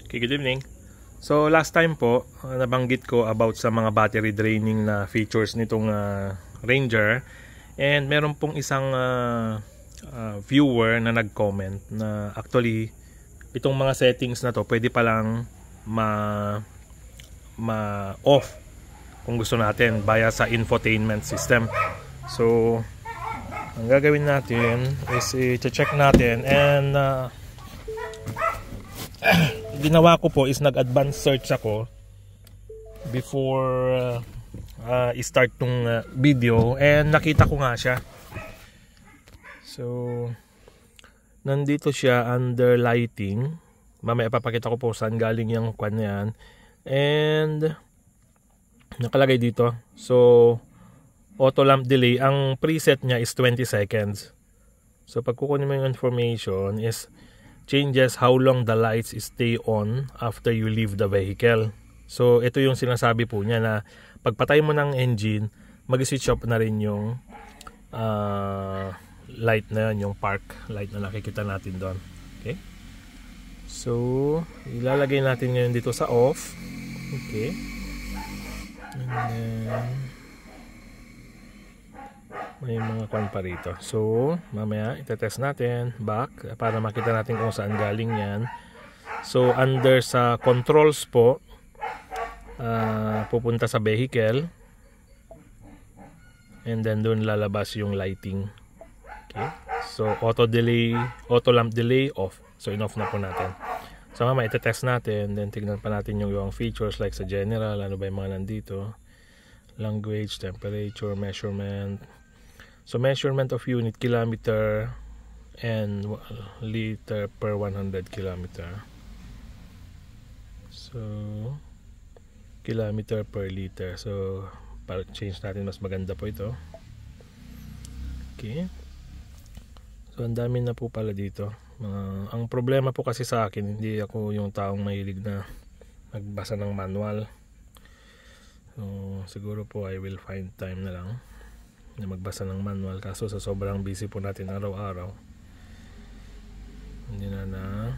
Okay, good evening. So last time po, nabanggit ko about sa mga battery draining na features nitong Ranger, and meron pong isang viewer na nag-comment na actually itong mga settings na to pwede palang ma-off kung gusto natin via sa infotainment system. So ang gagawin natin is i-check natin, and ginawa ko po is nag-advance search ako before i-start tong video, and nakita ko nga siya. So nandito siya under lighting. Mamaya papakita ko po saan galing yung kwan na yan, and nakalagay dito. So auto lamp delay, ang preset niya is 20 seconds. So pag kukunin mo yung information is changes how long the lights stay on after you leave the vehicle. So ito yung sinasabi po niya na pagpatay mo ng engine, mag-switch off na rin yung light na yun, yung park light na nakikita natin doon. Okay, so ilalagay natin ngayon dito sa off. Okay, and then may mga kwan pa rito. So mamaya itetest natin back para makita natin kung saan galing yan. So under sa controls po, pupunta sa vehicle, and then doon lalabas yung lighting. Okay, so auto lamp delay off. So in-off na po natin. So mamaya itetest natin, then tignan pa natin yung features like sa general, ano ba yung mga nandito, language, temperature, measurement. So measurement of unit, kilometer and liter per 100 kilometer. So kilometer per liter. So para change natin, mas maganda po ito. Okay. So ang dami na po pala dito. Ang problema po kasi sa akin, hindi ako yung taong mahilig na magbasa ng manual. So siguro po I will find time na lang na magbasa ng manual, kaso sa sobrang busy po natin araw-araw hindi na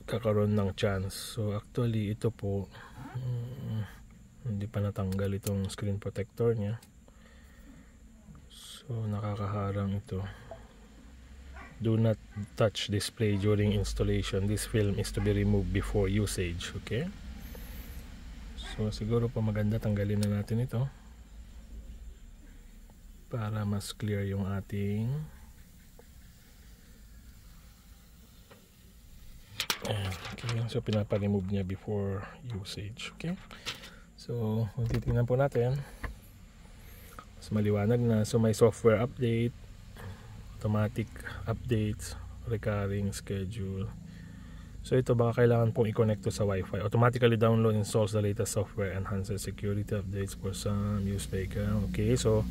kakaroon ng chance. So actually ito po hindi pa natanggal itong screen protector nya, so nakakaharang ito. Do not touch display during installation. This film is to be removed before usage. Okay, so siguro po maganda tanggalin na natin ito para mas clear yung ating okay. So pinapa-remove niya before usage. Okay, so kung titingnan po natin, mas maliwanag na. So may software update, automatic updates, recurring schedule. So ito baka kailangan pong i-connect to sa Wi-Fi. Automatically download, installs the latest software, enhances security updates for some used vehicle. Okay, so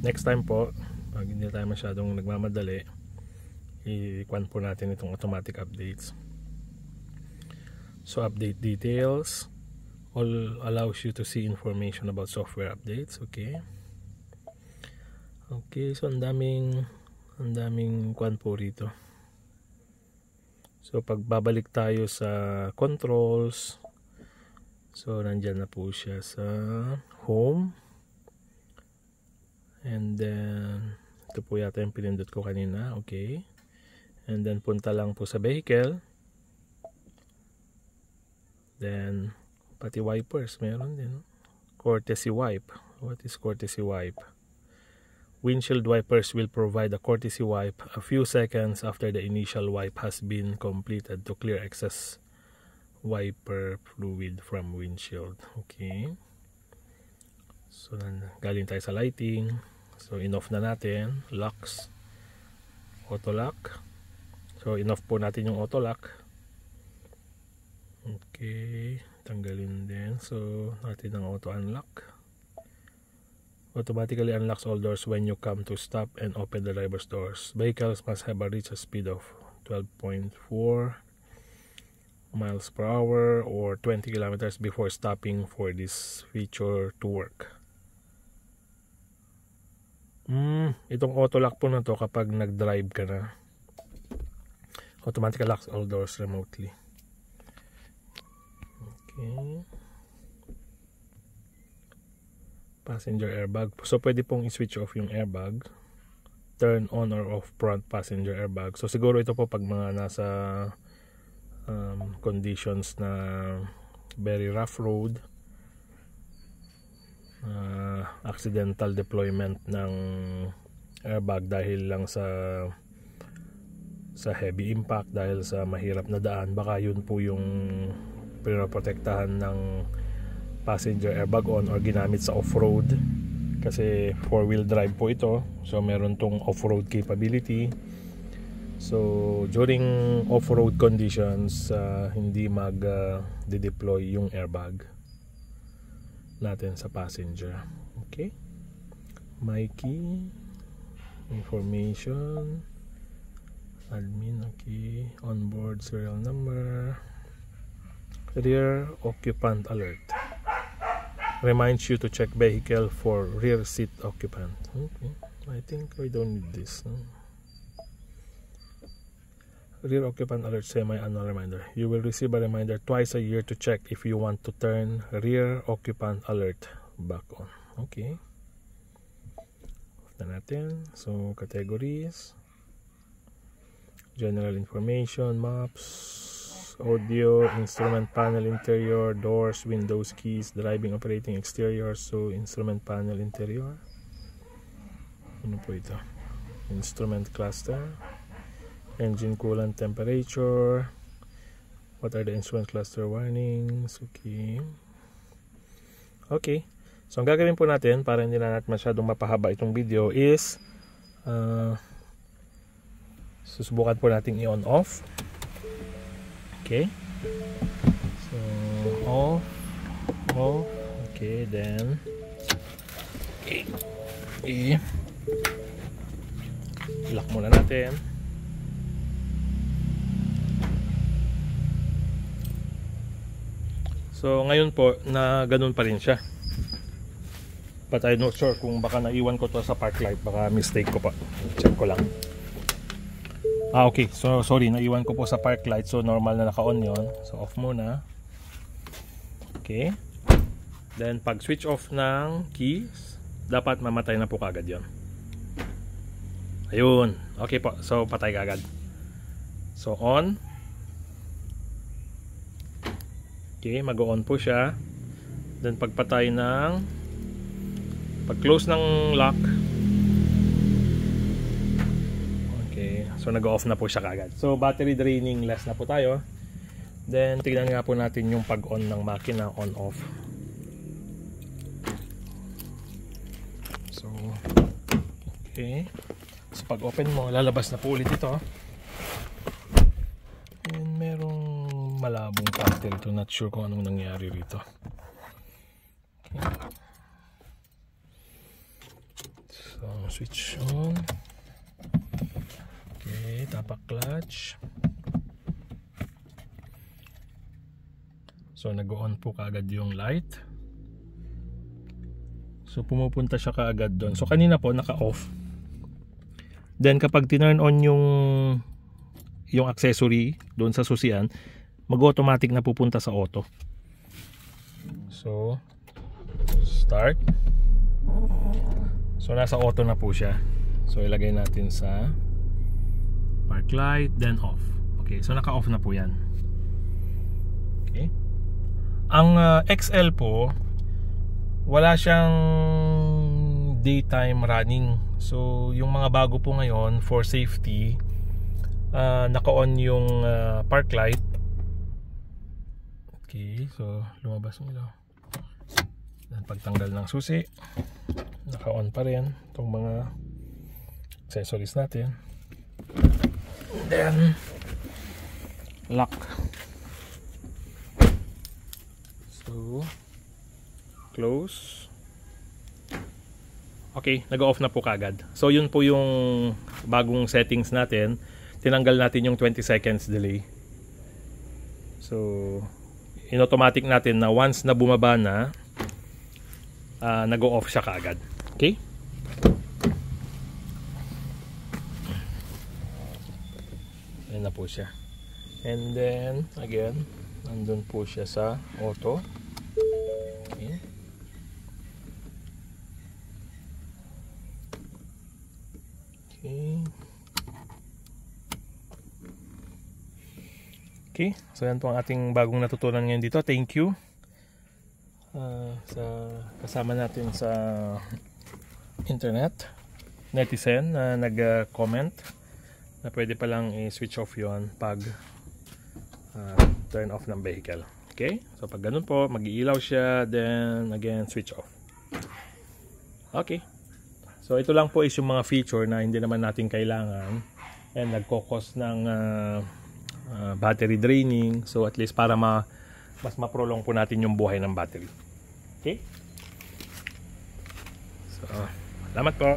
next time po, pag hindi tayo masyadong nagmamadali, i-kwan po natin itong automatic updates. So update details, all allows you to see information about software updates. Okay. Okay, so ang daming kwan po rito. So pagbabalik tayo sa controls, so nandyan na po siya sa home, and then ito po yata yung pinindot ko kanina. Okay, and then punta lang po sa vehicle, then pati wipers meron din. Courtesy wipe. What is courtesy wipe? Windshield wipers will provide a courtesy wipe a few seconds after the initial wipe has been completed to clear excess wiper fluid from windshield. Okay, so galing tayo sa lighting. So in-off na natin locks, auto lock. So in-off po natin yung auto lock. Okay, tanggalin din. So natin ang auto unlock. Automatically unlocks all doors when you come to stop and open the driver's doors. Vehicles must have a reach speed of 12.4 miles per hour or 20 kilometers before stopping for this feature to work. Itong auto lock po na to kapag nag-drive ka na. automatically locks all doors remotely. Okay. Passenger airbag. So pwede pong i-switch off yung airbag. Turn on or off front passenger airbag. So siguro ito po pag mga nasa conditions na very rough road, accidental deployment ng airbag dahil lang sa heavy impact, dahil sa mahirap na daan, baka yun po yung pinoprotektahan ng passenger airbag on or ginamit sa off-road, kasi 4-wheel drive po ito, so meron tong off-road capability. So during off-road conditions, hindi mag-deploy yung airbag natin sa passenger. Okay, my key, information, admin, okay, onboard serial number, rear occupant alert, reminds you to check vehicle for rear seat occupant. Okay, I think we don't need this. Rear occupant alert semi-annual reminder. You will receive a reminder twice a year to check if you want to turn rear occupant alert back on. Okay, off na natin. So categories, general information, maps, audio, instrument panel, interior, doors, windows, keys, driving, operating, exterior. So instrument panel, interior. Ano po ito? Instrument cluster, engine coolant temperature, what are the instrument cluster warnings. Okay, okay, so ang gagawin po natin para hindi na natin masyadong mapahaba itong video is susubukan po natin i-on off. Okay, so off, okay, then lock muna natin. So ngayon po na ganun pa rin siya, but I'm not sure kung baka naiwan ko to sa park light, baka mistake ko pa, check ko lang. Okay, so sorry, naiwan ko po sa park light, so normal na naka-on yon, so off muna. Okay, then pag switch off ng keys, dapat mamatay na po kagad yon. Ayun, okay po, so patay kagad. So on. Okay, mag-on po siya. Then pagpatay ng pag-close ng lock. Okay, so nag-off na po siya kagad. So battery draining less na po tayo. Then tignan nga po natin yung pag-on ng makina, on off. So okay. So pag open mo, lalabas na po ulit ito. And merong malabong pattern to, not sure kung anong nangyari rito. Okay. So switch on. Okay, tapak clutch. So nag-on po kaagad yung light. So pumupunta siya kaagad doon. So kanina po naka-off. Then kapag tinurn on yung accessory doon sa susian, mag-automatic na pupunta sa auto. So start. So nasa auto na po siya. So ilagay natin sa park light, then off. Okay, so naka-off na po yan. Okay. Ang XL po, wala siyang daytime running. So yung mga bago po ngayon, for safety, naka-on yung park light. Okay, so lumabas yung ilaw. Then pagtanggal ng susi, naka-on pa rin itong mga accessories natin. Then lock. So close. Okay, nag-off na po kagad. So yun po yung bagong settings natin. Tinanggal natin yung 20 seconds delay. So in-automatic natin na once na bumaba na, nag-off siya kaagad. Okay? Ayan na na po siya. And then again, nandun po siya sa auto. Okay. Okay, so yan po ang ating bagong natutunan ngayon dito. Thank you sa kasama natin sa internet, netizen na nag-comment na pwede palang i-switch off yon pag turn off ng vehicle. Okay, so pag ganun po, mag-iilaw siya, then again switch off. Okay, so ito lang po is yung mga feature na hindi naman natin kailangan and nagkokos ng battery draining. So at least para mas ma-prolong po natin yung buhay ng battery. Okay? So, salamat po.